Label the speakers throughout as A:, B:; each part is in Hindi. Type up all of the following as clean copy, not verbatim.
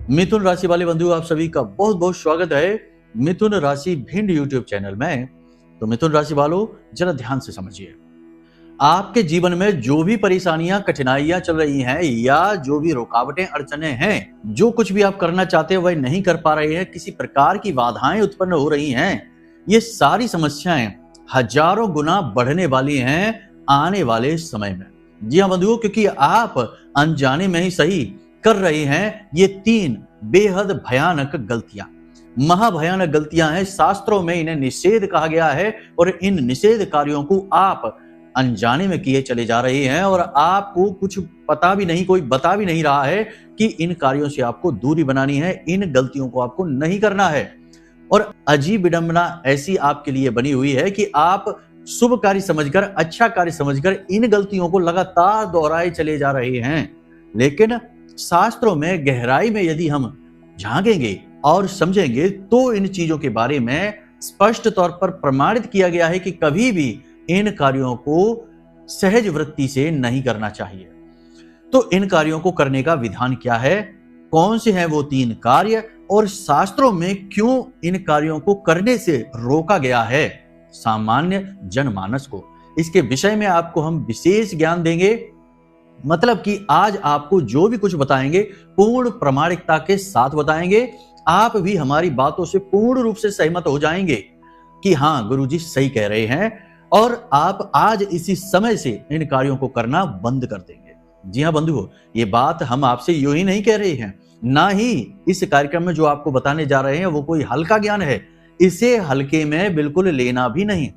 A: मिथुन राशि वाले बंधु, आप सभी का बहुत बहुत स्वागत है मिथुन राशि भिंड यूट्यूब चैनल में। तो मिथुन राशि वालों, जरा ध्यान से समझिए। आपके जीवन में जो भी परेशानियां, कठिनाइयां चल रही हैं या जो भी रुकावटें, अड़चने हैं, जो कुछ भी आप करना चाहते हैं वह नहीं कर पा रहे हैं, किसी प्रकार की बाधाएं उत्पन्न हो रही हैं, ये सारी समस्याएं हजारों गुना बढ़ने वाली हैं आने वाले समय में। जी हाँ बंधुओं, क्योंकि आप अनजाने में ही सही कर रहे हैं ये 3 बेहद भयानक गलतियां। महाभयानक गलतियां हैं, शास्त्रों में इन्हें निषेध कहा गया है और इन निषेध कार्यों को आप अनजाने में किए चले जा रहे हैं और आपको कुछ पता भी नहीं, कोई बता भी नहीं रहा है कि इन कार्यों से आपको दूरी बनानी है, इन गलतियों को आपको नहीं करना है। और अजीब विडंबना ऐसी आपके लिए बनी हुई है कि आप शुभ कार्य समझकर, अच्छा कार्य समझकर इन गलतियों को लगातार दोहराए चले जा रहे हैं। लेकिन शास्त्रों में गहराई में यदि हम झांकेंगे और समझेंगे तो इन चीजों के बारे में स्पष्ट तौर पर प्रमाणित किया गया है कि कभी भी इन कार्यों को सहज वृत्ति से नहीं करना चाहिए। तो इन कार्यों को करने का विधान क्या है, कौन से हैं वो 3 कार्य और शास्त्रों में क्यों इन कार्यों को करने से रोका गया है सामान्य जनमानस को, इसके विषय में आपको हम विशेष ज्ञान देंगे। मतलब कि आज आपको जो भी कुछ बताएंगे पूर्ण प्रामाणिकता के साथ बताएंगे। आप भी हमारी बातों से पूर्ण रूप से सहमत हो जाएंगे कि हाँ गुरुजी सही कह रहे हैं और आप आज इसी समय से इन कार्यों को करना बंद कर देंगे। जी हाँ बंधुओं, ये बात हम आपसे यूं ही नहीं कह रहे हैं, ना ही इस कार्यक्रम में जो आपको बताने जा रहे हैं वो कोई हल्का ज्ञान है, इसे हल्के में बिल्कुल लेना भी नहीं।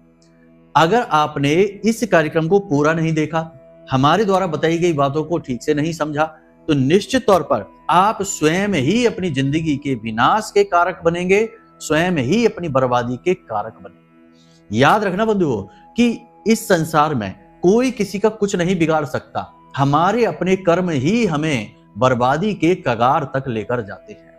A: अगर आपने इस कार्यक्रम को पूरा नहीं देखा, हमारे द्वारा बताई गई बातों को ठीक से नहीं समझा, तो निश्चित तौर पर आप स्वयं ही अपनी जिंदगी के विनाश के कारक बनेंगे, स्वयं ही अपनी बर्बादी के कारक बनेंगे। याद रखना बंधुओं कि इस संसार में कोई किसी का कुछ नहीं बिगाड़ सकता, हमारे अपने कर्म ही हमें बर्बादी के कगार तक लेकर जाते हैं।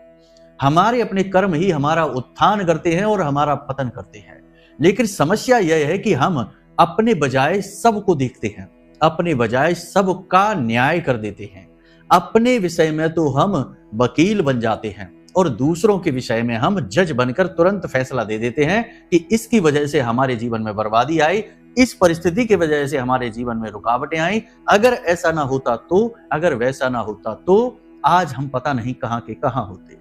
A: हमारे अपने कर्म ही हमारा उत्थान करते हैं और हमारा पतन करते हैं। लेकिन समस्या यह है कि हम अपने बजाय सबको देखते हैं, अपने बजाय सबका न्याय कर देते हैं। अपने विषय में तो हम वकील बन जाते हैं और दूसरों के विषय में हम जज बनकर तुरंत फैसला दे देते हैं कि इसकी वजह से हमारे जीवन में बर्बादी आई, इस परिस्थिति की वजह से हमारे जीवन में रुकावटें आई, अगर ऐसा ना होता तो, अगर वैसा ना होता तो आज हम पता नहीं कहां के कहां होते।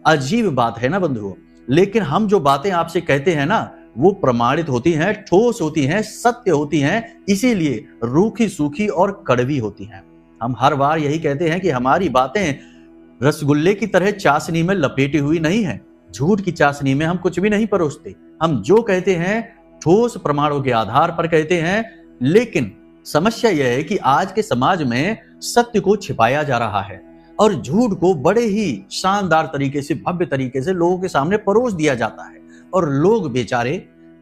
A: अजीब बात है ना बंधुओं, लेकिन हम जो बातें आपसे कहते हैं ना वो प्रमाणित होती हैं, ठोस होती हैं, सत्य होती हैं, इसीलिए रूखी सूखी और कड़वी होती हैं। हम हर बार यही कहते हैं कि हमारी बातें रसगुल्ले की तरह चाशनी में लपेटी हुई नहीं है, झूठ की चाशनी में हम कुछ भी नहीं परोसते। हम जो कहते हैं ठोस प्रमाणों के आधार पर कहते हैं। लेकिन समस्या यह है कि आज के समाज में सत्य को छिपाया जा रहा है और झूठ को बड़े ही शानदार तरीके से, भव्य तरीके से लोगों के सामने परोस दिया जाता है। और लोग बेचारे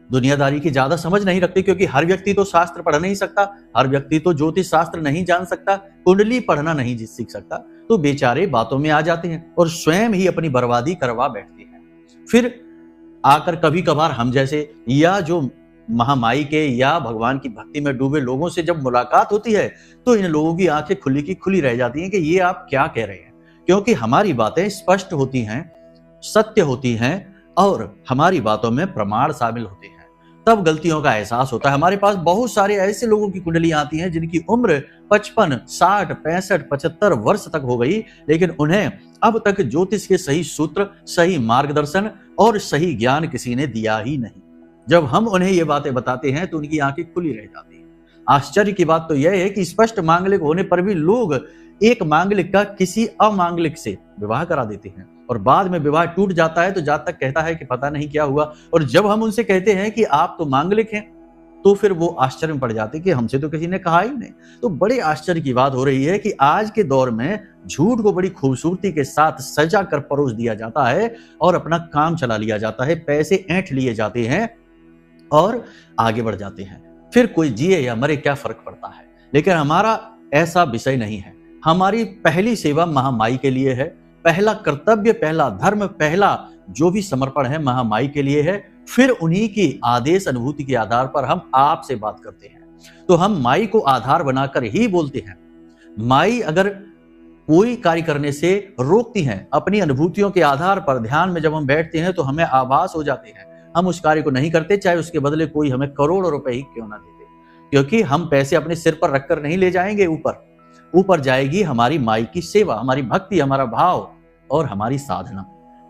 A: दुनियादारी की ज्यादा समझ नहीं रखते, क्योंकि हर व्यक्ति तो शास्त्र पढ़ नहीं सकता, हर व्यक्ति तो ज्योतिष शास्त्र नहीं जान सकता, कुंडली पढ़ना नहीं सीख सकता, तो बेचारे बातों में आ जाते हैं और स्वयं ही अपनी बर्बादी करवा बैठते हैं। फिर आकर कभी कभार हम जैसे या जो महामाई के या भगवान की भक्ति में डूबे लोगों से जब मुलाकात होती है तो इन लोगों की आंखें खुली की खुली रह जाती हैं कि ये आप क्या कह रहे हैं, क्योंकि हमारी बातें स्पष्ट होती हैं, सत्य होती हैं और हमारी बातों में प्रमाण शामिल होते हैं। तब गलतियों का एहसास होता है। हमारे पास बहुत सारे ऐसे लोगों की कुंडलियां आती हैं जिनकी उम्र 55, 60, 65, 75 वर्ष तक हो गई, लेकिन उन्हें अब तक ज्योतिष के सही सूत्र, सही मार्गदर्शन और सही ज्ञान किसी ने दिया ही नहीं। जब हम उन्हें ये बातें बताते हैं तो उनकी आंखें खुली रह जाती हैं। आश्चर्य की बात तो यह है कि स्पष्ट मांगलिक होने पर भी लोग एक मांगलिक का किसी अमांगलिक से विवाह करा देते हैं और बाद में विवाह टूट जाता है तो जातक कहता है कि पता नहीं क्या हुआ। और जब हम उनसे कहते हैं कि आप तो मांगलिक हैं तो फिर वो आश्चर्य में पड़ जाते कि हमसे तो किसी ने कहा ही नहीं। तो बड़े आश्चर्य की बात हो रही है कि आज के दौर में झूठ को बड़ी खूबसूरती के साथ सजा कर परोस दिया जाता है और अपना काम चला लिया जाता है, पैसे ऐंठ लिए जाते हैं और आगे बढ़ जाते हैं। फिर कोई जिए या मरे क्या फर्क पड़ता है। लेकिन हमारा ऐसा विषय नहीं है। हमारी पहली सेवा महामाई के लिए है, पहला कर्तव्य, पहला धर्म, पहला जो भी समर्पण है महामाई के लिए है। फिर उन्हीं की आदेश अनुभूति के आधार पर हम आपसे बात करते हैं। तो हम माई को आधार बनाकर ही बोलते हैं। माई अगर कोई कार्य करने से रोकती हैं। अपनी अनुभूतियों के आधार पर ध्यान में जब हम बैठते हैं तो हमें आभास हो जाते हैं, हम उस कार्य को नहीं करते, चाहे उसके बदले कोई हमें करोड़ों रुपए ही क्यों ना दे दे, क्योंकि हम पैसे अपने सिर पर रखकर नहीं ले जाएंगे। ऊपर जाएगी हमारी माई की सेवा, हमारी भक्ति, हमारा भाव और हमारी साधना।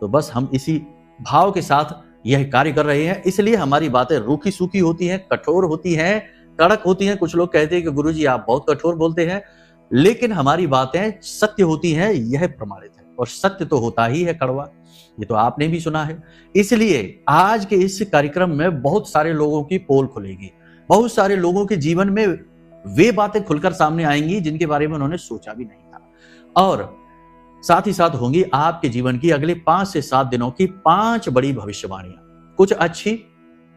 A: तो बस हम इसी भाव के साथ यह कार्य कर रहे हैं, इसलिए हमारी बातें रूखी सूखी होती हैं, कठोर होती हैं, कड़क होती हैं। कुछ लोग कहते हैं कि गुरुजी आप बहुत कठोर बोलते हैं, लेकिन हमारी बातें सत्य होती हैं, यह प्रमाणित है। और सत्य तो होता ही है कड़वा, ये तो आपने भी सुना है। इसलिए आज के इस कार्यक्रम में बहुत सारे लोगों की पोल खुलेगी, बहुत सारे लोगों के जीवन में वे बातें खुलकर सामने आएंगी जिनके बारे में उन्होंने सोचा भी नहीं था। और साथ ही साथ होंगी आपके जीवन की अगले 5 से 7 दिनों की 5 बड़ी भविष्यवाणियां, कुछ अच्छी,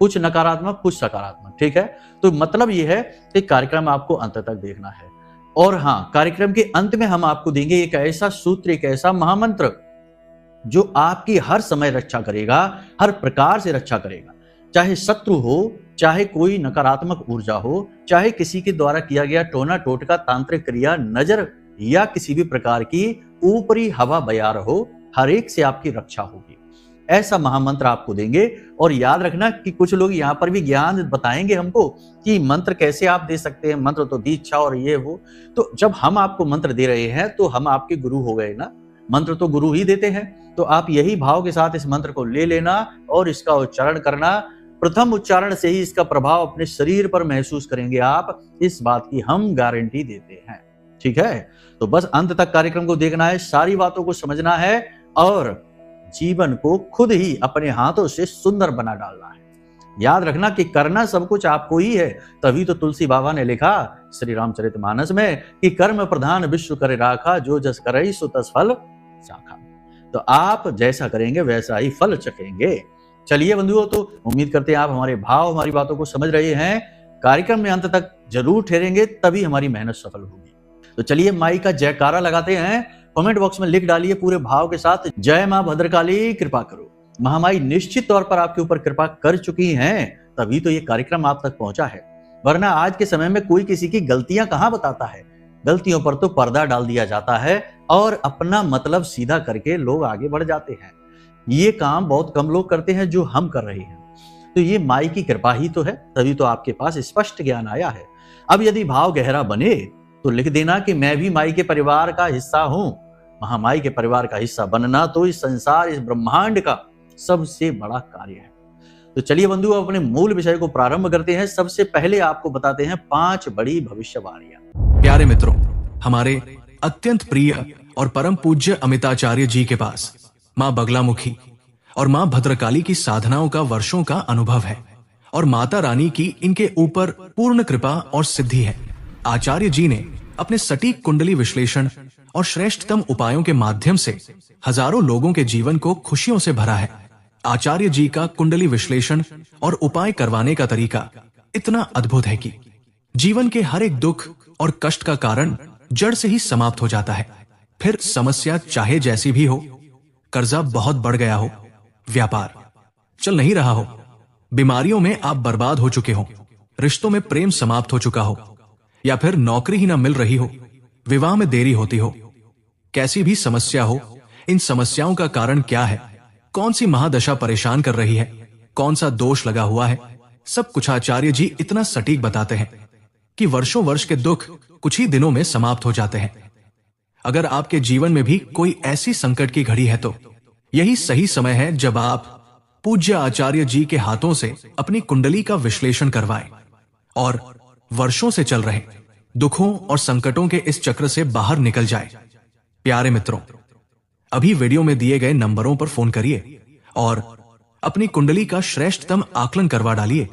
A: कुछ नकारात्मक, कुछ सकारात्मक। ठीक है, तो मतलब यह है कि कार्यक्रम आपको अंत तक देखना है। और हाँ, कार्यक्रम के अंत में हम आपको देंगे एक ऐसा सूत्र, एक ऐसा महामंत्र जो आपकी हर समय रक्षा करेगा, हर प्रकार से रक्षा करेगा। चाहे शत्रु हो, चाहे कोई नकारात्मक ऊर्जा हो, चाहे किसी के द्वारा किया गया टोना टोटका, तांत्रिक क्रिया, नजर या किसी भी प्रकार की ऊपरी हवा बयार हो, हर एक से आपकी रक्षा होगी। ऐसा महामंत्र आपको देंगे। और याद रखना कि कुछ लोग यहाँ पर भी ज्ञान बताएंगे हमको कि मंत्र कैसे आप दे सकते हैं, मंत्र तो दीक्षा और ये वो। तो जब हम आपको मंत्र दे रहे हैं तो हम आपके गुरु हो गए ना, मंत्र तो गुरु ही देते हैं। तो आप यही भाव के साथ इस मंत्र को ले लेना और इसका उच्चारण करना। प्रथम उच्चारण से ही इसका प्रभाव अपने शरीर पर महसूस करेंगे आप, इस बात की हम गारंटी देते हैं। ठीक है, तो बस अंत तक कार्यक्रम को देखना है, सारी बातों को समझना है और जीवन को खुद ही अपने हाथों से सुंदर बना डालना है। याद रखना कि करना सब कुछ आपको ही है। तभी तो तुलसी बाबा ने लिखा श्री रामचरितमानस में कि कर्म प्रधान विश्व करे राखा, जो जस करई सो तस फल चाखा। तो आप जैसा करेंगे वैसा ही फल चखेंगे। चलिए बंधुओं, तो उम्मीद करते हैं आप हमारे भाव, हमारी बातों को समझ रहे हैं। कार्यक्रम में अंत तक जरूर ठहरेंगे, तभी हमारी मेहनत सफल होगी। तो चलिए माई का जयकारा लगाते हैं। कमेंट बॉक्स में लिख डालिए पूरे भाव के साथ, जय मां भद्रकाली कृपा करो। महामाई निश्चित तौर पर आपके ऊपर कृपा कर चुकी हैं, तभी तो ये कार्यक्रम आप तक पहुंचा है। वरना आज के समय में कोई किसी की गलतियां कहां बताता है। गलतियों पर तो पर्दा डाल दिया जाता है और अपना मतलब सीधा करके लोग आगे बढ़ जाते हैं। ये काम बहुत कम लोग करते हैं जो हम कर रहे हैं। तो ये माई की कृपा ही तो है, तभी तो आपके पास स्पष्ट ज्ञान आया है। अब यदि भाव गहरा बने तो लिख देना कि मैं भी माई के परिवार का हिस्सा हूं। महामाई के परिवार का हिस्सा बनना तो इस संसार, इस ब्रह्मांड का सबसे बड़ा कार्य है। तो चलिए बंधु, अपने मूल विषय को प्रारंभ करते हैं। सबसे पहले आपको बताते हैं 5 बड़ी भविष्यवाणियां।
B: प्यारे मित्रों, हमारे अत्यंत प्रिय और परम पूज्य अमिताचार्य जी के पास मां बगलामुखी और मां भद्रकाली की साधनाओं का वर्षों का अनुभव है और माता रानी की इनके ऊपर पूर्ण कृपा और सिद्धि है। आचार्य जी ने अपने सटीक कुंडली विश्लेषण और श्रेष्ठतम उपायों के माध्यम से हजारों लोगों के जीवन को खुशियों से भरा है। आचार्य जी का कुंडली विश्लेषण और उपाय करवाने का तरीका इतना अद्भुत है कि जीवन के हर एक दुख और कष्ट का कारण जड़ से ही समाप्त हो जाता है। फिर समस्या चाहे जैसी भी हो, कर्जा बहुत बढ़ गया हो, व्यापार चल नहीं रहा हो, बीमारियों में आप बर्बाद हो चुके हो, रिश्तों में प्रेम समाप्त हो चुका हो, या फिर नौकरी ही ना मिल रही हो, विवाह में देरी होती हो, कैसी भी समस्या हो, इन समस्याओं का कारण क्या है, कौन सी महादशा परेशान कर रही है, कौन सा दोष लगा हुआ है, सब कुछ आचार्य जी इतना सटीक बताते हैं कि वर्षों वर्ष के दुख कुछ ही दिनों में समाप्त हो जाते हैं। अगर आपके जीवन में भी कोई ऐसी संकट की घड़ी है तो यही सही समय है जब आप पूज्य आचार्य जी के हाथों से अपनी कुंडली का विश्लेषण करवाएं और वर्षों से चल रहे दुखों और संकटों के इस चक्र से बाहर निकल जाए। प्यारे मित्रों, अभी वीडियो में दिए गए नंबरों पर फोन करिए और अपनी कुंडली का श्रेष्ठतम आकलन करवा डालिए।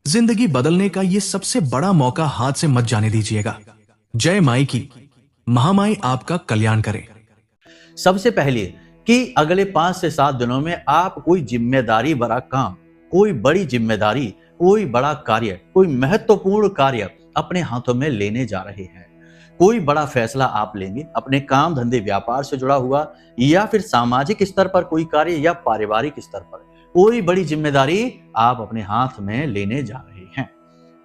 B: जिंदगी बदलने का ये सबसे बड़ा मौका हाथ से मत जाने दीजिएगा। जय माई की, महामाई आपका कल्याण करे।
A: सबसे पहले कि अगले 5 से 7 दिनों में आप कोई जिम्मेदारी भरा काम, कोई बड़ी जिम्मेदारी, कोई बड़ा कार्य, कोई महत्वपूर्ण कार्य अपने हाथों में लेने जा रहे हैं। कोई बड़ा फैसला आप लेंगे अपने काम धंधे व्यापार से जुड़ा हुआ, या फिर सामाजिक स्तर पर कोई कार्य, या पारिवारिक स्तर पर कोई बड़ी जिम्मेदारी आप अपने हाथ में लेने जा रहे हैं।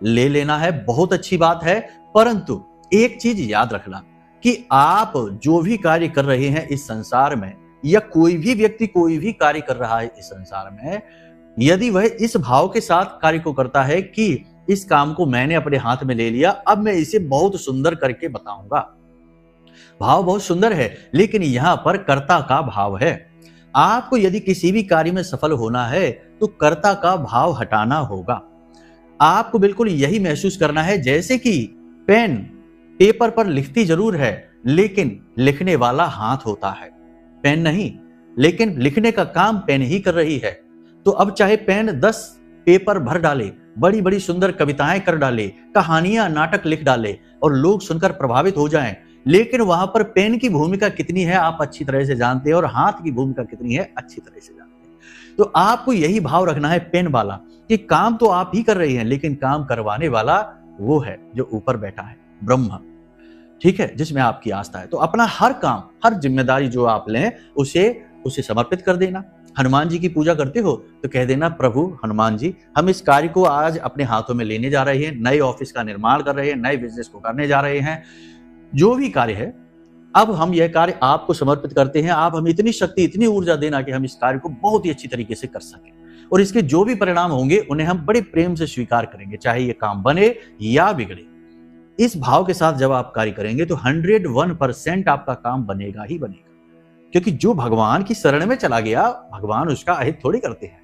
A: ले लेना है, बहुत अच्छी बात है, परंतु एक चीज याद रखना कि आप जो भी कार्य कर रहे हैं इस संसार में, या कोई भी व्यक्ति कोई भी कार्य कर रहा है इस संसार में, यदि वह इस भाव के साथ कार्य को करता है कि इस काम को मैंने अपने हाथ में ले लिया, अब मैं इसे बहुत सुंदर करके बताऊंगा। भाव बहुत सुंदर है, लेकिन यहां पर कर्ता का भाव है। आपको यदि किसी भी कार्य में सफल होना है तो कर्ता का भाव हटाना होगा। आपको बिल्कुल यही महसूस करना है जैसे कि पेन पेपर पर लिखती जरूर है, लेकिन लिखने वाला हाथ होता है, पेन नहीं। लेकिन लिखने का काम पेन ही कर रही है। तो अब चाहे पेन 10 पेपर भर डाले, बड़ी बड़ी सुंदर कविताएं कर डाले, कहानियां नाटक लिख डाले और लोग सुनकर प्रभावित हो जाएं, लेकिन वहां पर पेन की भूमिका कितनी है आप अच्छी तरह से जानते हैं, और हाथ की भूमिका कितनी है अच्छी तरह से जानते हैं। तो आपको यही भाव रखना है पेन वाला, कि काम तो आप ही कर रही हैं, लेकिन काम करवाने वाला वो है जो ऊपर बैठा है, ब्रह्म, ठीक है, जिसमें आपकी आस्था है। तो अपना हर काम, हर जिम्मेदारी जो आप लें उसे समर्पित कर देना। हनुमान जी की पूजा करते हो तो कह देना, प्रभु हनुमान जी, हम इस कार्य को आज अपने हाथों में लेने जा रहे हैं, नए ऑफिस का निर्माण कर रहे हैं, नए बिजनेस को करने जा रहे हैं, जो भी कार्य है, अब हम यह कार्य आपको समर्पित करते हैं। आप हमें इतनी शक्ति, इतनी ऊर्जा देना कि हम इस कार्य को बहुत ही अच्छी तरीके से कर सकें, और इसके जो भी परिणाम होंगे उन्हें हम बड़े प्रेम से स्वीकार करेंगे, चाहे ये काम बने या बिगड़े। इस भाव के साथ जब आप कार्य करेंगे तो 101% आपका काम बनेगा ही बनेगा, क्योंकि जो भगवान की शरण में चला गया, भगवान उसका अहित थोड़ी करते हैं।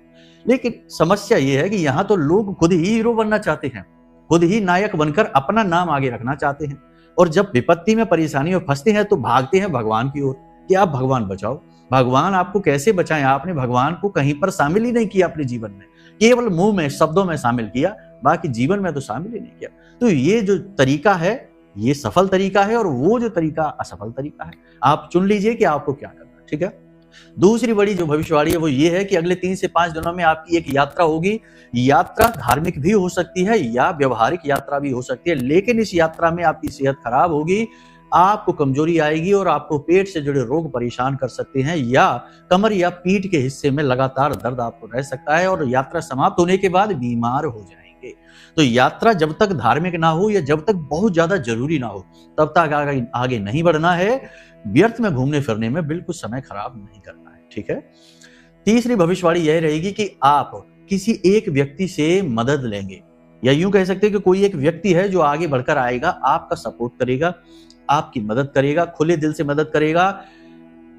A: लेकिन समस्या यह है कि यहाँ तो लोग खुद ही हीरो बनना चाहते हैं, खुद ही नायक बनकर अपना नाम आगे रखना चाहते हैं, और जब विपत्ति में, परेशानी में फंसते हैं तो भागते हैं भगवान की ओर कि आप भगवान बचाओ। भगवान आपको कैसे बचाएं? आपने भगवान को कहीं पर शामिल ही नहीं किया अपने जीवन में, केवल मुंह में, शब्दों में शामिल किया, बाकी जीवन में तो शामिल ही नहीं किया। तो ये जो तरीका है ये सफल तरीका है, और वो जो तरीका असफल तरीका है। आप चुन लीजिए कि आपको क्या करना है, ठीक है। दूसरी बड़ी जो भविष्यवाणी है वो ये है कि अगले 3 से 5 दिनों में आपकी एक यात्रा होगी। यात्रा धार्मिक भी हो सकती है या व्यवहारिक यात्रा भी हो सकती है, लेकिन इस यात्रा में आपकी सेहत खराब होगी, आपको कमजोरी आएगी, और आपको पेट से जुड़े रोग परेशान कर सकते हैं, या कमर या पीठ के हिस्से में लगातार दर्द आपको रह सकता है, और यात्रा समाप्त होने के बाद बीमार हो जाएंगे। तो यात्रा जब तक धार्मिक ना हो या जब तक बहुत ज्यादा जरूरी ना हो, तब तक आगे नहीं बढ़ना है। व्यर्थ में घूमने फिरने में बिल्कुल समय खराब नहीं करना है, ठीक है। तीसरी भविष्यवाणी यह रहेगी कि आप किसी एक व्यक्ति से मदद लेंगे, या यूं कह सकते हैं कि कोई एक व्यक्ति है जो आगे बढ़कर आएगा, आपका सपोर्ट करेगा, आपकी मदद करेगा, खुले दिल से मदद करेगा।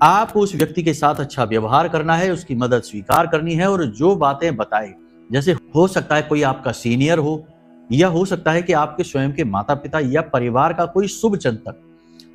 A: आपको उस व्यक्ति के साथ अच्छा व्यवहार करना है, उसकी मदद स्वीकार करनी है, और जो बातें बताए, जैसे हो सकता है कोई आपका सीनियर हो, या हो सकता है कि आपके स्वयं के माता पिता या परिवार का कोई शुभ चिंतक,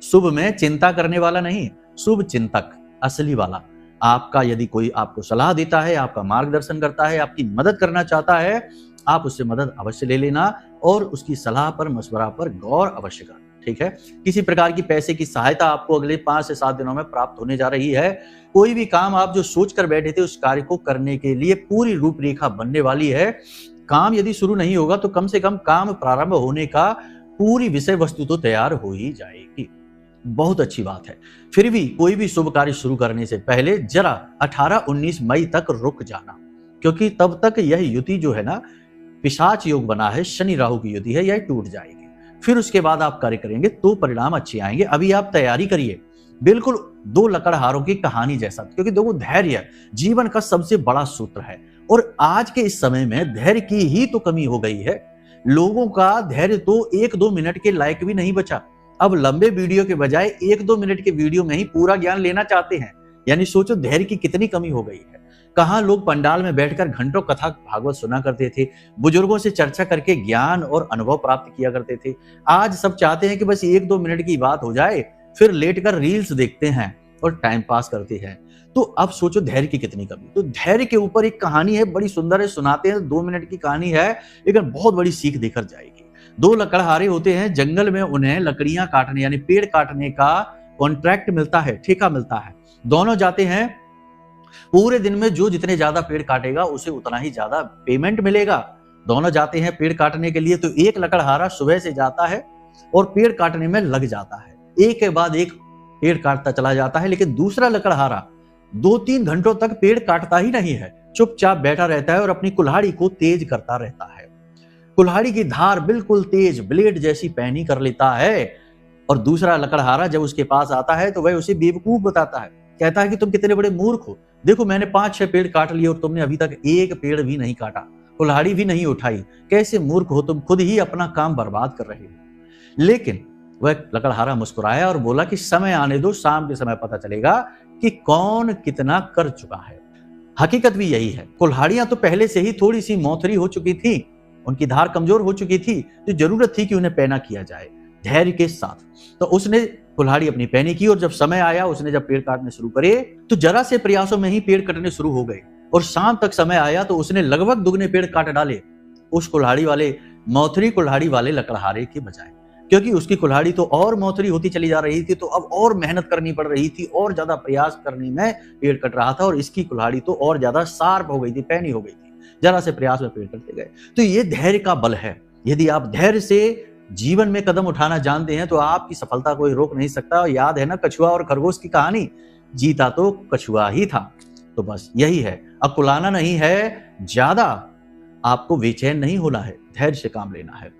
A: शुभ में चिंता करने वाला नहीं, शुभ चिंतक असली वाला, आपका यदि कोई आपको सलाह देता है, आपका मार्गदर्शन करता है, आपकी मदद करना चाहता है, आप उससे मदद अवश्य ले लेना, और उसकी सलाह पर, मशवरा पर गौर अवश्य करना, ठीक है। किसी प्रकार की पैसे की सहायता आपको अगले 5 से 7 दिनों में प्राप्त होने जा रही है। कोई भी काम आप जो सोच कर बैठे थे उस कार्य को करने के लिए पूरी रूपरेखा बनने वाली है। काम यदि शुरू नहीं होगा तो कम से कम काम प्रारंभ होने का पूरी विषय वस्तु तो तैयार हो ही जाएगी। बहुत अच्छी बात है। फिर भी कोई भी शुभ कार्य शुरू करने से पहले जरा 18-19 मई तक रुक जाना, क्योंकि तब तक यह युति जो है ना, पिशाच योग बना है, शनि राहु की युति है, यह टूट जाएगी। फिर उसके बाद आप कार्य करेंगे तो परिणाम अच्छे आएंगे। अभी आप तैयारी करिए, बिल्कुल 2 लकड़हारों की कहानी जैसा, क्योंकि देखो धैर्य जीवन का सबसे बड़ा सूत्र है, और आज के इस समय में धैर्य की ही तो कमी हो गई है। लोगों का धैर्य तो 1-2 मिनट के लायक भी नहीं बचा। अब लंबे वीडियो के बजाय 1-2 मिनट के वीडियो में ही पूरा ज्ञान लेना चाहते हैं। यानी सोचो धैर्य की कितनी कमी हो गई है। कहां लोग पंडाल में बैठकर घंटों कथा भागवत सुना करते थे, बुजुर्गों से चर्चा करके ज्ञान और अनुभव प्राप्त किया करते थे। आज सब चाहते हैं कि बस 1-2 मिनट की बात हो जाए, फिर लेटकर रील्स देखते हैं और टाइम पास करते हैं। तो अब सोचो धैर्य की कितनी कमी। तो धैर्य के ऊपर एक कहानी है, बड़ी सुंदर है, सुनाते हैं। 2 मिनट की कहानी है, लेकिन बहुत बड़ी सीख देकर जाएगी। 2 लकड़हारे होते हैं, जंगल में उन्हें लकड़ियां काटने यानी पेड़ काटने का कॉन्ट्रैक्ट मिलता है, ठेका मिलता है। दोनों जाते हैं, पूरे दिन में जो जितने ज्यादा पेड़ काटेगा उसे उतना ही ज्यादा पेमेंट मिलेगा। दोनों जाते हैं पेड़ काटने के लिए। तो एक लकड़हारा सुबह से जाता है और पेड़ काटने में लग जाता है, एक के बाद एक पेड़ काटता चला जाता है। लेकिन दूसरा लकड़हारा 2-3 घंटों तक पेड़ काटता ही नहीं है, चुपचाप बैठा रहता है और अपनी कुल्हाड़ी को तेज करता रहता है। कुल्हाड़ी की धार बिल्कुल तेज, ब्लेड जैसी पैनी कर लेता है। और दूसरा लकड़हारा जब उसके पास आता है तो वह उसे बेवकूफ बताता है, कहता है कि तुम कितने बड़े मूर्ख हो, देखो मैंने 5-6 पेड़ काट लिए और तुमने अभी तक एक पेड़ भी नहीं काटा, कुल्हाड़ी भी नहीं उठाई, कैसे मूर्ख हो तुम, खुद ही अपना काम बर्बाद कर रहे हो। लेकिन वह लकड़हारा मुस्कुराया और बोला कि समय आने दो, शाम के समय पता चलेगा कि कौन कितना कर चुका है। हकीकत भी यही है, कुल्हाड़ियां तो पहले से ही थोड़ी सी मौथरी हो चुकी थी, उनकी धार कमजोर हो चुकी थी, तो जरूरत थी कि उन्हें पैना किया जाए धैर्य के साथ। तो उसने कुल्हाड़ी अपनी पैनी की और जब समय आया, उसने जब पेड़ काटने शुरू करे तो जरा से प्रयासों में ही पेड़ कटने शुरू हो गए और शाम तक समय आया तो उसने लगभग दुगने पेड़ काट डाले उस कुल्हाड़ी वाले, मौथरी कुल्हाड़ी वाले लकड़हारे के बजाय, क्योंकि उसकी कुल्हाड़ी तो और मौथरी होती चली जा रही थी, तो अब और मेहनत करनी पड़ रही थी, और ज्यादा प्रयास करने में पेड़ कट रहा था और इसकी कुल्हाड़ी तो और ज्यादा शार्प हो गई थी, पैनी हो गई थी, जरा से प्रयास में पेड़ कटते गए। तो ये धैर्य का बल है। यदि आप धैर्य से जीवन में कदम उठाना जानते हैं तो आपकी सफलता कोई रोक नहीं सकता। और याद है ना कछुआ और खरगोश की कहानी, जीता तो कछुआ ही था। तो बस यही है, अकुलाना नहीं है, ज्यादा आपको बेचैन नहीं होना है, धैर्य से काम लेना है।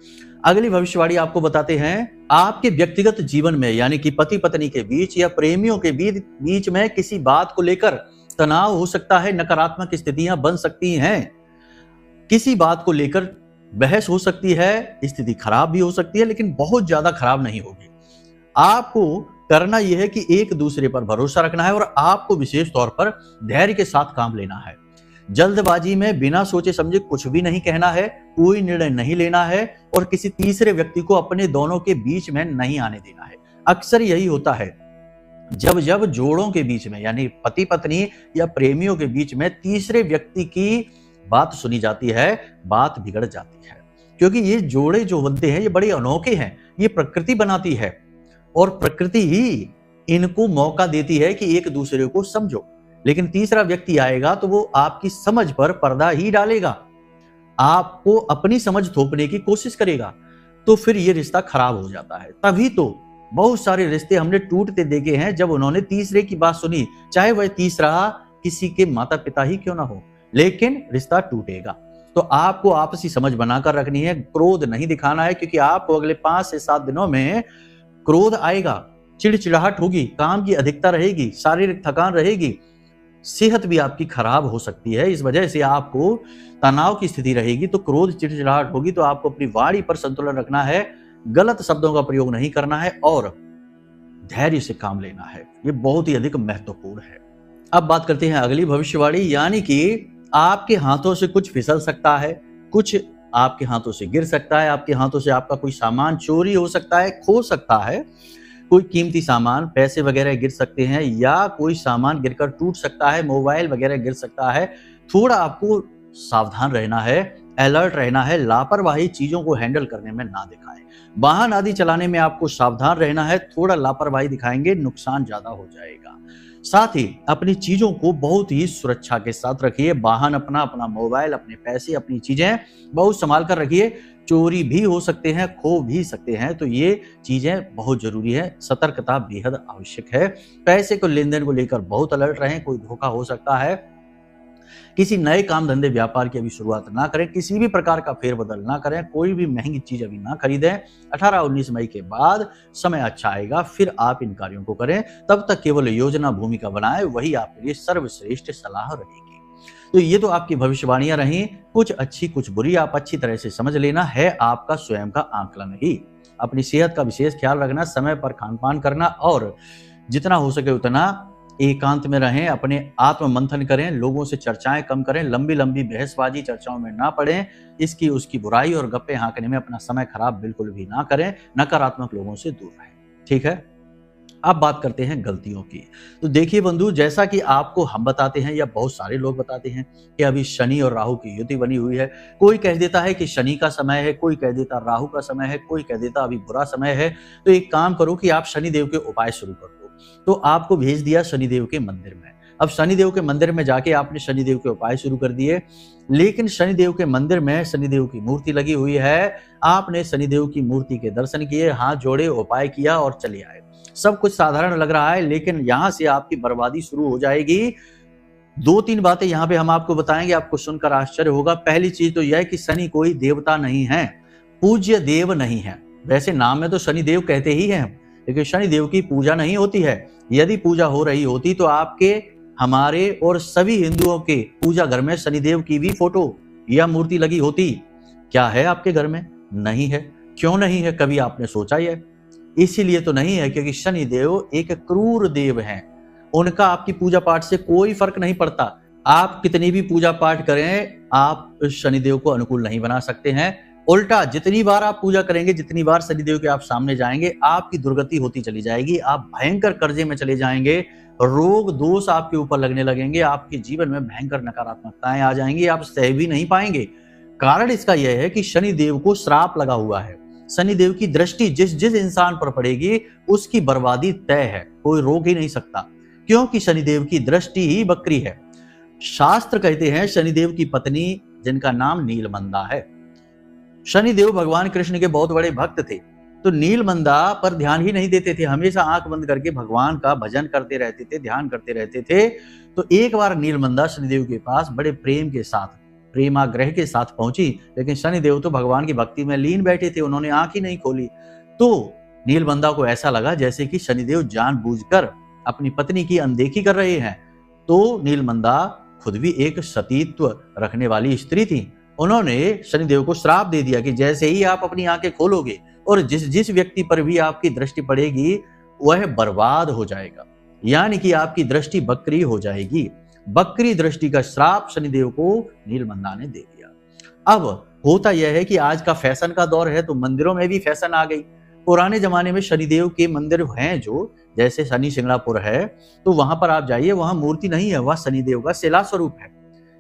A: अगली भविष्यवाणी आपको बताते हैं, आपके व्यक्तिगत जीवन में यानी कि पति पत्नी के बीच या प्रेमियों के बीच में किसी बात को लेकर तनाव हो सकता है, नकारात्मक स्थितियां बन सकती हैं, किसी बात को लेकर बहस हो सकती है, स्थिति खराब भी हो सकती है, लेकिन बहुत ज्यादा खराब नहीं होगी। आपको करना यह है कि एक दूसरे पर भरोसा रखना है और आपको विशेष तौर पर धैर्य के साथ काम लेना है। जल्दबाजी में बिना सोचे समझे कुछ भी नहीं कहना है, कोई निर्णय नहीं लेना है और किसी तीसरे व्यक्ति को अपने दोनों के बीच में नहीं आने देना है। अक्सर यही होता है, जब जब जोड़ों के बीच में यानी पति पत्नी या प्रेमियों के बीच में तीसरे व्यक्ति की बात सुनी जाती है, बात बिगड़ जाती है। क्योंकि ये जोड़े जो बनते हैं ये बड़े अनोखे हैं, ये प्रकृति बनाती है और प्रकृति ही इनको मौका देती है कि एक दूसरे को समझो। लेकिन तीसरा व्यक्ति आएगा तो वो आपकी समझ पर पर्दा ही डालेगा, आपको अपनी समझ थोपने की कोशिश करेगा, तो फिर ये रिश्ता खराब हो जाता है। तभी तो बहुत सारे रिश्ते हमने टूटते देखे हैं जब उन्होंने तीसरे की बात सुनी, चाहे वह तीसरा किसी के माता पिता ही क्यों ना हो, लेकिन रिश्ता टूटेगा। तो आपको आपसी समझ बनाकर रखनी है, क्रोध नहीं दिखाना है, क्योंकि आपको अगले 5 से 7 दिनों में क्रोध आएगा, चिड़चिड़ाहट होगी, काम की अधिकता रहेगी, शारीरिक थकान रहेगी, सेहत भी आपकी खराब हो सकती है। इस वजह से आपको तनाव की स्थिति रहेगी, तो क्रोध चिड़चिड़ाहट होगी। तो आपको अपनी वाणी पर संतुलन रखना है, गलत शब्दों का प्रयोग नहीं करना है और धैर्य से काम लेना है। ये बहुत ही अधिक महत्वपूर्ण है। अब बात करते हैं अगली भविष्यवाणी, यानी कि आपके हाथों से कुछ फिसल सकता है, कुछ आपके हाथों से गिर सकता है, आपके हाथों से आपका कोई सामान चोरी हो सकता है, खो सकता है, कोई कीमती सामान, पैसे वगैरह गिर सकते हैं या कोई सामान गिरकर टूट सकता है, मोबाइल वगैरह गिर सकता है। थोड़ा आपको सावधान रहना है, अलर्ट रहना है, लापरवाही चीजों को हैंडल करने में ना दिखाएं। वाहन आदि चलाने में आपको सावधान रहना है, थोड़ा लापरवाही दिखाएंगे नुकसान ज्यादा हो जाएगा। साथ ही अपनी चीजों को बहुत ही सुरक्षा के साथ रखिए, वाहन अपना, अपना मोबाइल, अपने पैसे, अपनी चीजें बहुत संभाल कर रखिए। चोरी भी हो सकते हैं, खो भी सकते हैं, तो ये चीजें बहुत जरूरी है, सतर्कता बेहद आवश्यक है। पैसे को लेन देन को लेकर बहुत अलर्ट रहें, कोई धोखा हो सकता है। किसी नए काम धंधे व्यापार की अभी शुरुआत ना करें, किसी भी प्रकार का फेरबदल ना करें, कोई भी महंगी चीज अभी ना खरीदें। 18-19 मई के बाद समय अच्छा आएगा, फिर आप इन कार्यों को करें। तब तक केवल योजना भूमिका बनाएं, वही आपके लिए सर्वश्रेष्ठ सलाह रहेगी। तो ये तो आपकी भविष्यवाणियां रही, कुछ अच्छी कुछ बुरी, आप अच्छी तरह से समझ लेना, है आपका स्वयं का आंकलन ही। अपनी सेहत का विशेष ख्याल रखना, समय पर खान पान करना और जितना हो सके उतना एकांत में रहें, अपने आत्म मंथन करें, लोगों से चर्चाएं कम करें, लंबी लंबी बहसबाजी चर्चाओं में ना पड़ें, इसकी उसकी बुराई और गप्पे हाँकने में अपना समय खराब बिल्कुल भी ना करें, नकारात्मक लोगों से दूर रहें। ठीक है, अब बात करते हैं गलतियों की। तो देखिए बंधु, जैसा कि आपको हम बताते हैं या बहुत सारे लोग बताते हैं कि अभी शनि और राहु की युति बनी हुई है। कोई कह देता है कि शनि का समय है, कोई कह देता राहु का समय है, कोई कह देता अभी बुरा समय है। तो एक काम करो कि आप शनिदेव के उपाय शुरू कर दो। तो आपको भेज दिया शनिदेव के मंदिर में। अब शनिदेव के मंदिर में जाके आपने शनिदेव के उपाय शुरू कर दिए, लेकिन शनिदेव के मंदिर में शनिदेव की मूर्ति लगी हुई है। आपने शनिदेव की मूर्ति के दर्शन किए, हाथ जोड़े, उपाय किया और चले आए। सब कुछ साधारण लग रहा है, लेकिन यहां से आपकी बर्बादी शुरू हो जाएगी। 2-3 बातें यहां पे हम आपको बताएंगे, आपको सुनकर आश्चर्य होगा। पहली चीज तो यह है कि शनि कोई देवता नहीं है, पूज्य देव नहीं है। वैसे नाम में तो शनिदेव कहते ही हैं, लेकिन शनिदेव की पूजा नहीं होती है। यदि पूजा हो रही होती तो आपके, हमारे और सभी हिंदुओं के पूजा घर में शनिदेव की भी फोटो या मूर्ति लगी होती। क्या है आपके घर में? नहीं है। क्यों नहीं है? कभी आपने सोचा है? इसीलिए तो नहीं है क्योंकि शनिदेव एक क्रूर देव हैं। उनका आपकी पूजा पाठ से कोई फर्क नहीं पड़ता। आप कितनी भी पूजा पाठ करें, आप शनिदेव को अनुकूल नहीं बना सकते हैं। उल्टा जितनी बार आप पूजा करेंगे, जितनी बार शनिदेव के आप सामने जाएंगे, आपकी दुर्गति होती चली जाएगी। आप भयंकर कर्जे में चले जाएंगे, रोग दोष आपके ऊपर लगने लगेंगे, आपके जीवन में भयंकर नकारात्मकताएं आ जाएंगी, आप सह भी नहीं पाएंगे। कारण इसका यह है कि शनिदेव को श्राप लगा हुआ है। शनिदेव की दृष्टि जिस जिस इंसान पर पड़ेगी उसकी बर्बादी तय है, कोई रोक ही नहीं सकता, क्योंकि शनिदेव की दृष्टि ही बकरी है। शास्त्र कहते हैं शनिदेव की पत्नी, जिनका नाम नीलमंदा है। शनिदेव भगवान कृष्ण के बहुत बड़े भक्त थे, तो नीलमंदा पर ध्यान ही नहीं देते थे, हमेशा आंख बंद करके भगवान का भजन करते रहते थे, ध्यान करते रहते थे। तो एक बार नीलमंदा शनिदेव के पास बड़े प्रेम के साथ, प्रेमाग्रह के साथ पहुंची, लेकिन शनिदेव तो भगवान की भक्ति में लीन बैठे थे, उन्होंने आंख ही नहीं खोली। तो नीलमंदा को ऐसा लगा जैसे कि शनिदेव जानबूझकर अपनी पत्नी की अनदेखी कर रहे हैं। तो नीलमंदा खुद भी एक सतीत्व रखने वाली स्त्री थी। उन्होंने शनिदेव को श्राप दे दिया कि जैसे ही आप अपनी आंखें खोलोगे और जिस जिस व्यक्ति पर भी आपकी दृष्टि पड़ेगी वह बर्बाद हो जाएगा, यानी कि आपकी दृष्टि बकरी हो जाएगी। बकरी दृष्टि का श्राप शनिदेव को नीलमंदा ने दे दिया। अब होता यह है कि आज का फैशन का दौर है, तो मंदिरों में भी फैशन आ गई। पुराने जमाने में शनिदेव के मंदिर हैं जो, जैसे शनि शिंगणापुर है, तो वहां पर आप जाइए, वहां मूर्ति नहीं है, वह शनिदेव का शिला स्वरूप है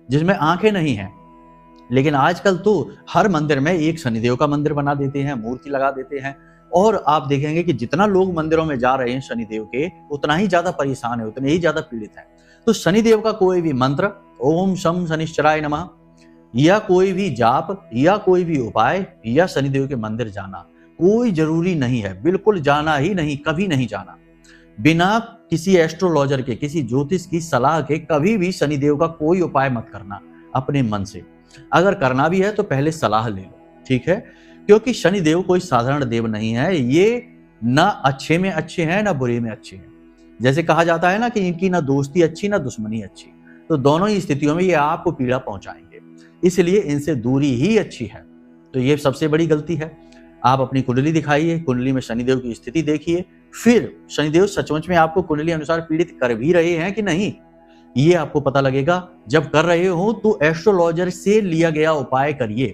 A: जिसमें आंखें नहीं है। लेकिन आजकल तो हर मंदिर में एक शनिदेव का मंदिर बना देते हैं, मूर्ति लगा देते हैं, और आप देखेंगे कि जितना लोग मंदिरों में जा रहे हैं शनिदेव के, उतना ही ज्यादा परेशान है, उतने ही ज्यादा पीड़ित है। तो शनिदेव का कोई भी मंत्र, ओम शम शनिश्चराय नमः, या कोई भी जाप या कोई भी उपाय या शनिदेव के मंदिर जाना कोई जरूरी नहीं है, बिल्कुल जाना ही नहीं, कभी नहीं जाना। बिना किसी एस्ट्रोलॉजर के, किसी ज्योतिष की सलाह के कभी भी शनिदेव का कोई उपाय मत करना अपने मन से। अगर करना भी है तो पहले सलाह ले लो, ठीक है? क्योंकि शनिदेव कोई साधारण देव नहीं है, ये ना अच्छे में अच्छे हैं ना बुरे में अच्छे हैं। जैसे कहा जाता है ना कि इनकी ना दोस्ती अच्छी ना दुश्मनी अच्छी, तो दोनों ही स्थितियों में ये आपको पीड़ा पहुंचाएंगे, इसलिए इनसे दूरी ही अच्छी है। तो ये सबसे बड़ी गलती है। आप अपनी कुंडली दिखाइए, कुंडली में शनिदेव की स्थिति देखिए, फिर शनिदेव सचमुच में आपको कुंडली अनुसार पीड़ित कर भी रहे हैं कि नहीं, ये आपको पता लगेगा। जब कर रहे हो तो एस्ट्रोलॉजर से लिया गया उपाय करिए,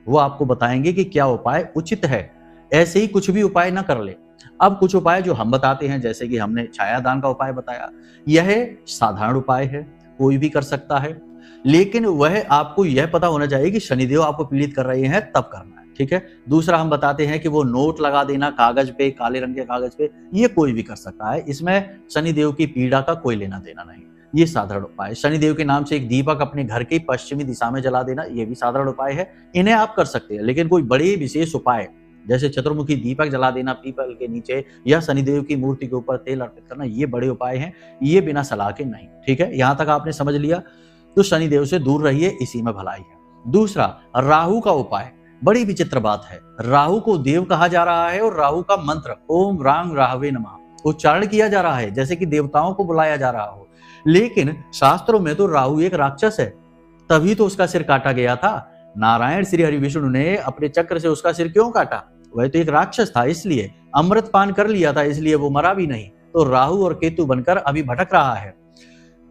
A: वो आपको बताएंगे कि क्या उपाय उचित है। ऐसे ही कुछ भी उपाय ना कर ले। अब कुछ उपाय जो हम बताते हैं, जैसे कि हमने छायादान का उपाय बताया, यह साधारण उपाय है, कोई भी कर सकता है, लेकिन वह आपको यह पता होना चाहिए कि शनिदेव आपको पीड़ित कर रहे हैं, तब करना है, ठीक है? दूसरा हम बताते हैं कि वो नोट लगा देना कागज पे, काले रंग के कागज पे, ये कोई भी कर सकता है, इसमें शनिदेव की पीड़ा का कोई लेना देना नहीं। ये साधारण उपाय। शनिदेव के नाम से एक दीपक अपने घर की पश्चिमी दिशा में जला देना, ये भी साधारण उपाय है, इन्हें आप कर सकते हैं। लेकिन कोई बड़े विशेष उपाय जैसे चतुर्मुखी दीपक जला देना पीपल के नीचे या शनिदेव की मूर्ति के ऊपर तेल अर्पित करना, ये बड़े उपाय हैं, ये बिना सलाह के नहीं, ठीक है? यहां तक आपने समझ लिया। तो शनिदेव से दूर रहिए, इसी में भलाई है। दूसरा, राहु का उपाय। बड़ी विचित्र बात है, राहु को देव कहा जा रहा है और राहु का मंत्र ओम रांग राहवे नमः उच्चारण किया जा रहा है, जैसे कि देवताओं को बुलाया जा रहा हो। लेकिन शास्त्रों में तो राहु एक राक्षस है, तभी तो उसका सिर काटा गया था। नारायण श्री हरि विष्णु ने अपने चक्र से उसका सिर क्यों काटा? वह तो एक राक्षस था, इसलिए अमृत पान कर लिया था, इसलिए वो मरा भी नहीं। तो राहु और केतु बनकर अभी भटक रहा है।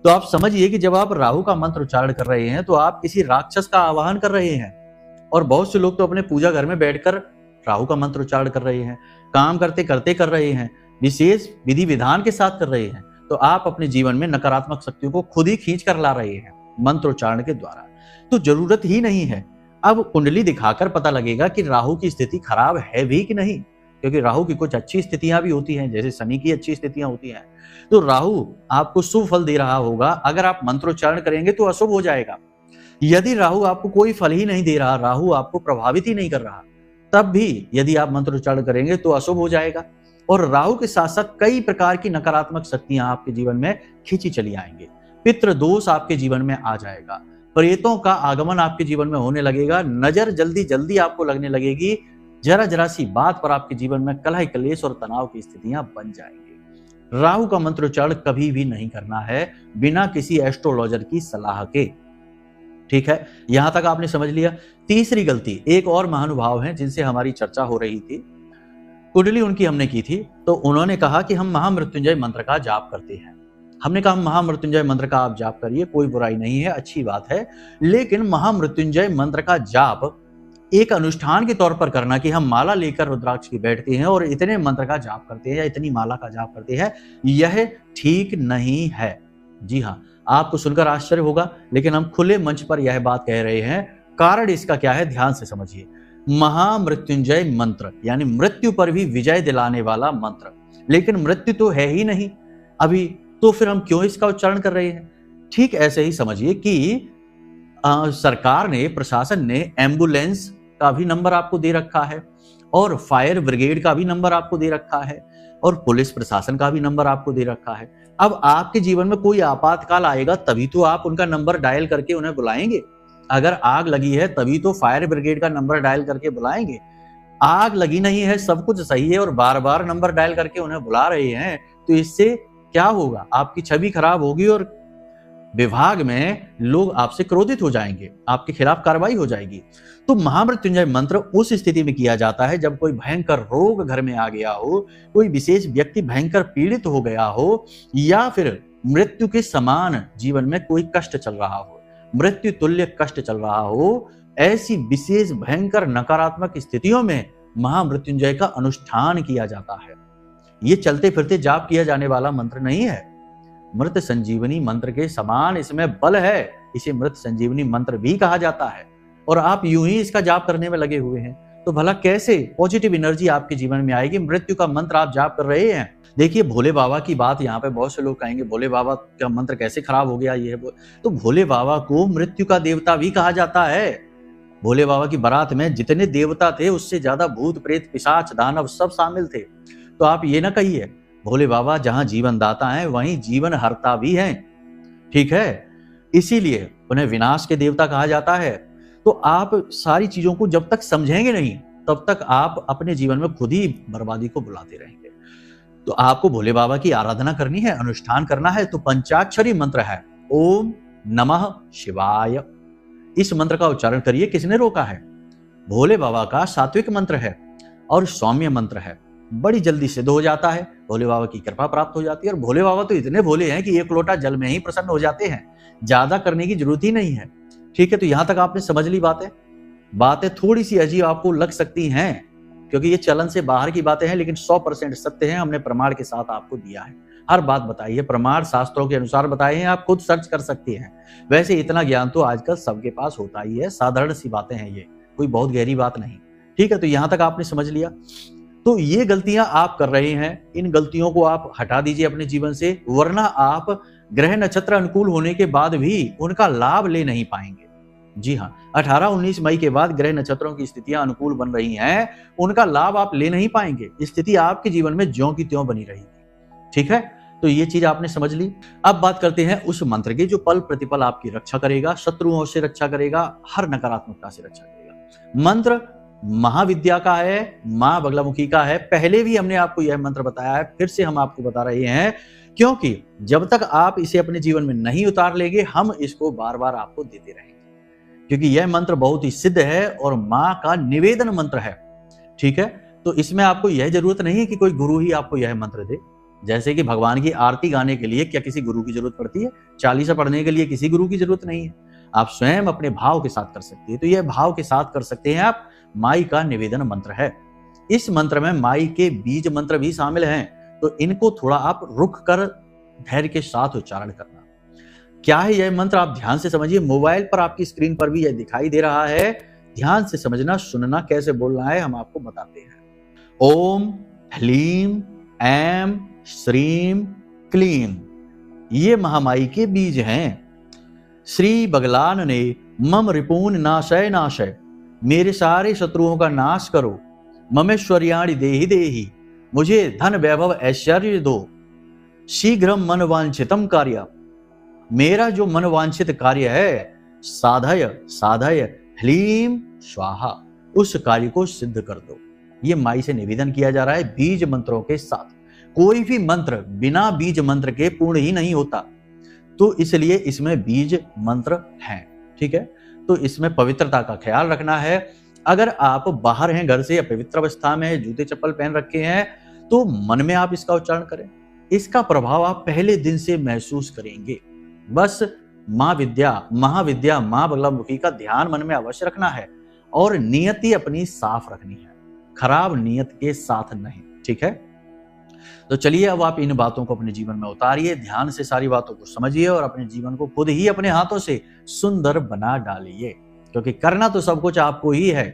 A: तो आप समझिए कि जब आप राहु का मंत्र उच्चारण कर रहे हैं तो आप किसी राक्षस का आवाहन कर रहे हैं। और बहुत से लोग तो अपने पूजा घर में बैठकर राहु का मंत्र उच्चारण कर रहे हैं, काम करते करते कर रहे हैं, विशेष विधि विधान के साथ कर रहे हैं। तो आप अपने जीवन में नकारात्मक शक्तियों को खुद ही खींच कर ला रहे हैं मंत्र उच्चारण के द्वारा। तो जरूरत ही नहीं है। अब कुंडली दिखाकर पता लगेगा कि राहु की स्थिति खराब है भी कि नहीं, क्योंकि राहु की कुछ अच्छी स्थितियां भी होती हैं, जैसे शनि की अच्छी स्थितियां होती हैं। तो राहु आपको शुभ फल दे रहा होगा, अगर आप मंत्रोच्चारण करेंगे तो अशुभ हो जाएगा। यदि राहु आपको कोई फल ही नहीं दे रहा, राहु आपको प्रभावित ही नहीं कर रहा, तब भी यदि आप मंत्रोच्चारण करेंगे तो अशुभ हो जाएगा। और राहु के साथ साथ कई प्रकार की नकारात्मक शक्तियां आपके जीवन में खींची चली आएंगे। पितृ दोष आपके जीवन में आ जाएगा, प्रेतों का आगमन आपके जीवन में होने लगेगा, नजर जल्दी जल्दी आपको लगने लगेगी, जरा जरा सी बात पर आपके जीवन में कलह कलेश और तनाव की स्थितियां बन जाएंगी। राहु का मंत्रोच्चारण कभी भी नहीं करना है बिना किसी एस्ट्रोलॉजर की सलाह के। ठीक है, यहां तक आपने समझ लिया। तीसरी गलती, एक और महानुभाव हैं जिनसे हमारी चर्चा हो रही थी, कुंडली उनकी हमने की थी, तो उन्होंने कहा कि हम महामृत्युंजय मंत्र का जाप करते हैं। हमने कहा महामृत्युंजय मंत्र का आप जाप करिए, कोई बुराई नहीं है, अच्छी बात है, लेकिन महामृत्युंजय मंत्र का जाप एक अनुष्ठान के तौर पर करना कि हम माला लेकर रुद्राक्ष की बैठते हैं और इतने मंत्र का जाप करते हैं या इतनी माला का जाप करते हैं, यह ठीक नहीं है। जी हाँ, आपको सुनकर आश्चर्य होगा, लेकिन हम खुले मंच पर यह बात कह रहे हैं। कारण इसका क्या है, ध्यान से समझिए। महामृत्युंजय मंत्र यानी मृत्यु पर भी विजय दिलाने वाला मंत्र, लेकिन मृत्यु तो है ही नहीं अभी, तो फिर हम क्यों इसका उच्चारण कर रहे हैं? ठीक ऐसे ही समझिए कि सरकार ने, प्रशासन ने एम्बुलेंस का भी नंबर आपको दे रखा है और फायर ब्रिगेड का भी नंबर आपको दे रखा है और पुलिस प्रशासन का भी नंबर आपको दे रखा है। अब आपके जीवन में कोई आपातकाल आएगा तभी तो आप उनका नंबर डायल करके उन्हें बुलाएंगे। अगर आग लगी है तभी तो फायर ब्रिगेड का नंबर डायल करके बुलाएंगे। आग लगी नहीं है, सब कुछ सही है और बार बार नंबर डायल करके उन्हें बुला रहे हैं, तो इससे क्या होगा? आपकी छवि खराब होगी और विभाग में लोग आपसे क्रोधित हो जाएंगे, आपके खिलाफ कार्रवाई हो जाएगी। तो महामृत्युंजय मंत्र उस स्थिति में किया जाता है जब कोई भयंकर रोग घर में आ गया हो, कोई विशेष व्यक्ति भयंकर पीड़ित हो गया हो, या फिर मृत्यु के समान जीवन में कोई कष्ट चल रहा हो, मृत्यु तुल्य कष्ट चल रहा हो। ऐसी विशेष भयंकर नकारात्मक स्थितियों में महामृत्युंजय का अनुष्ठान किया जाता है। ये चलते फिरते जाप किया जाने वाला मंत्र नहीं है, मृत संजीवनी मंत्र के समान इसमें बल है, इसे मृत संजीवनी मंत्र भी कहा जाता है। और आप यूं ही इसका जाप करने में लगे हुए हैं, तो भला कैसे पॉजिटिव एनर्जी आपके जीवन में आएगी? मृत्यु का मंत्र आप जाप कर रहे हैं। देखिए, भोले बाबा की बात यहाँ पे बहुत से लोग कहेंगे भोले बाबा का मंत्र कैसे खराब हो गया, ये तो भोले बाबा को मृत्यु का देवता भी कहा जाता है। भोले बाबा की बारात में जितने देवता थे उससे ज्यादा भूत प्रेत पिशाच दानव सब शामिल थे। तो आप ये ना कहिए, भोले बाबा जहां जीवन दाता हैं वहीं जीवन हरता भी हैं। ठीक है, इसीलिए उन्हें विनाश के देवता कहा जाता है। तो आप सारी चीजों को जब तक समझेंगे नहीं तब तक आप अपने जीवन में खुद ही बर्बादी को बुलाते रहेंगे। तो आपको भोले बाबा की आराधना करनी है, अनुष्ठान करना है, तो पंचाक्षरी मंत्र है ओम नमः शिवाय। इस मंत्र का उच्चारण करिए। किसने रोका है? भोले बाबा का सात्विक मंत्र है और सौम्य मंत्र है, बड़ी जल्दी सिद्ध हो जाता है, भोले बाबा की कृपा प्राप्त हो जाती है। और भोले बाबा तो इतने भोले हैं कि एक लोटा जल में ही प्रसन्न हो जाते हैं, ज्यादा करने की जरूरत ही नहीं है। ठीक है, तो यहां तक आपने समझ ली बातें थोड़ी सी अजीब आपको लग सकती हैं क्योंकि ये चलन से बाहर की बातें हैं, लेकिन 100% सत्य है। हमने प्रमाण के साथ आपको दिया है, हर बात बताई है, प्रमाण शास्त्रों के अनुसार बताए हैं, आप खुद सर्च कर सकते हैं। वैसे इतना ज्ञान तो आजकल सबके पास होता ही है, साधारण सी बातें हैं, ये कोई बहुत गहरी बात नहीं। ठीक है, तो यहां तक आपने समझ लिया। तो ये गलतियां आप कर रहे हैं, इन गलतियों को आप हटा दीजिए अपने जीवन से, वरना आप ग्रह नक्षत्र अनुकूल होने के बाद भी उनका लाभ ले नहीं पाएंगे। जी हाँ, 18-19 मई के बाद ग्रह नक्षत्रों की स्थितियां अनुकूल बन रही हैं, उनका लाभ आप ले नहीं पाएंगे, स्थिति आपके जीवन में ज्यों की त्यों बनी रहेगी। ठीक है, तो ये चीज आपने समझ ली। अब बात करते हैं उस मंत्र की जो पल प्रतिपल आपकी रक्षा करेगा, शत्रुओं से रक्षा करेगा, हर नकारात्मकता से रक्षा करेगा। मंत्र महाविद्या का है, मां बगलामुखी का है। पहले भी हमने आपको यह मंत्र बताया है, फिर से हम आपको बता रहे हैं, क्योंकि जब तक आप इसे अपने जीवन में नहीं उतार लेंगे, हम इसको बार बार आपको देते रहेंगे, क्योंकि यह मंत्र बहुत ही सिद्ध है और मां का निवेदन मंत्र है। ठीक है, तो इसमें आपको यह जरूरत नहीं है कि कोई गुरु ही आपको यह मंत्र दे। जैसे कि भगवान की आरती गाने के लिए क्या किसी गुरु की जरूरत पड़ती है? चालीसा पढ़ने के लिए किसी गुरु की जरूरत नहीं है, आप स्वयं अपने भाव के साथ कर सकते हैं। तो यह भाव के साथ कर सकते हैं आप। माई का निवेदन मंत्र है। इस मंत्र में माई के बीज मंत्र भी शामिल हैं, तो इनको थोड़ा आप रुक कर धैर्य के साथ उच्चारण करना। क्या है यह मंत्र, आप ध्यान से समझिए। मोबाइल पर आपकी स्क्रीन पर भी यह दिखाई दे रहा है, ध्यान से समझना, सुनना, कैसे बोलना है हम आपको बताते हैं। ओम ह्लीम ऐम श्रीम क्लीम, ये महामाई के बीज हैं। श्री बगलान ने मम रिपून नाशय नाशय, मेरे सारे शत्रुओं का नाश करो। ममेश्वर्याणि देहि देहि, मुझे धन वैभव ऐश्वर्य दो। शीघ्रम मन वांछितम कार्य, मेरा जो मनवांछित कार्य है, साधय साधय ह्लीम स्वाहा, उस कार्य को सिद्ध कर दो। ये माई से निवेदन किया जा रहा है बीज मंत्रों के साथ। कोई भी मंत्र बिना बीज मंत्र के पूर्ण ही नहीं होता, तो इसलिए इसमें बीज मंत्र हैं। ठीक है, तो इसमें पवित्रता का ख्याल रखना है। अगर आप बाहर हैं, घर से अपवित्र अवस्था में, जूते चप्पल पहन रखे हैं, तो मन में आप इसका उच्चारण करें। इसका प्रभाव आप पहले दिन से महसूस करेंगे। बस माँ विद्या, महाविद्या, माँ बगलामुखी का ध्यान मन में अवश्य रखना है और नियति अपनी साफ रखनी है, खराब नियत के साथ नहीं। ठीक है, तो चलिए अब आप इन बातों को अपने जीवन में उतारिए, ध्यान से सारी बातों को समझिए और अपने जीवन को खुद ही अपने हाथों से सुंदर बना डालिए, क्योंकि करना तो सब कुछ आपको ही है,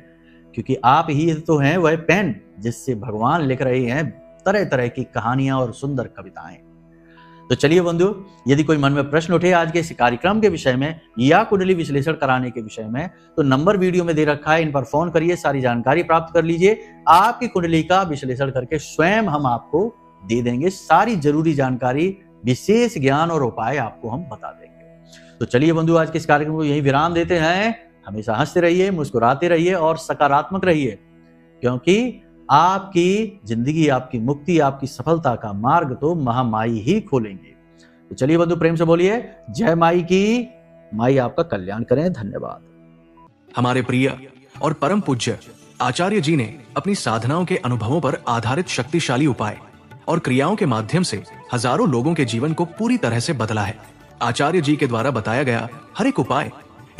A: क्योंकि आप ही तो हैं वह पेन जिससे भगवान लिख रहे हैं तरह तरह की कहानियां और सुंदर कविताएं। तो चलिए बंधुओं, यदि कोई मन में प्रश्न उठे आज के इस कार्यक्रम के विषय में या कुंडली विश्लेषण कराने के विषय में, तो नंबर वीडियो में दे रखा है, इन पर फोन करिए, सारी जानकारी प्राप्त कर लीजिए। आपकी कुंडली का विश्लेषण करके स्वयं हम आपको दे देंगे, सारी जरूरी जानकारी, विशेष ज्ञान और उपाय आपको हम बता देंगे। तो चलिए बंधु, आज के इस कार्यक्रम को यहीं विराम देते हैं। हमेशा हंसते रहिए, मुस्कुराते रहिए और सकारात्मक रहिए, क्योंकि आपकी जिंदगी, आपकी मुक्ति, आपकी सफलता का मार्ग तो महामाई ही खोलेंगे। तो चलिए बंधु, प्रेम से बोलिए जय माई की। माई आपका कल्याण करें। धन्यवाद।
B: हमारे प्रिय और परम पूज्य आचार्य जी ने अपनी साधनाओं के अनुभवों पर आधारित शक्तिशाली उपाय और क्रियाओं के माध्यम से हजारों लोगों के जीवन को पूरी तरह से बदला है। आचार्य जी के द्वारा बताया गया हर एक उपाय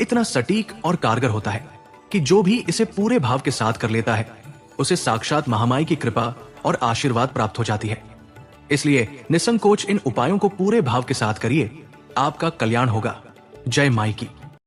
B: इतना सटीक और कारगर होता है कि जो भी इसे पूरे भाव के साथ कर लेता है, उसे साक्षात महामाई की कृपा और आशीर्वाद प्राप्त हो जाती है। इसलिए निसंकोच इन उपायों को पूरे भाव के साथ करिए, आपका कल्याण होगा। जय माई की।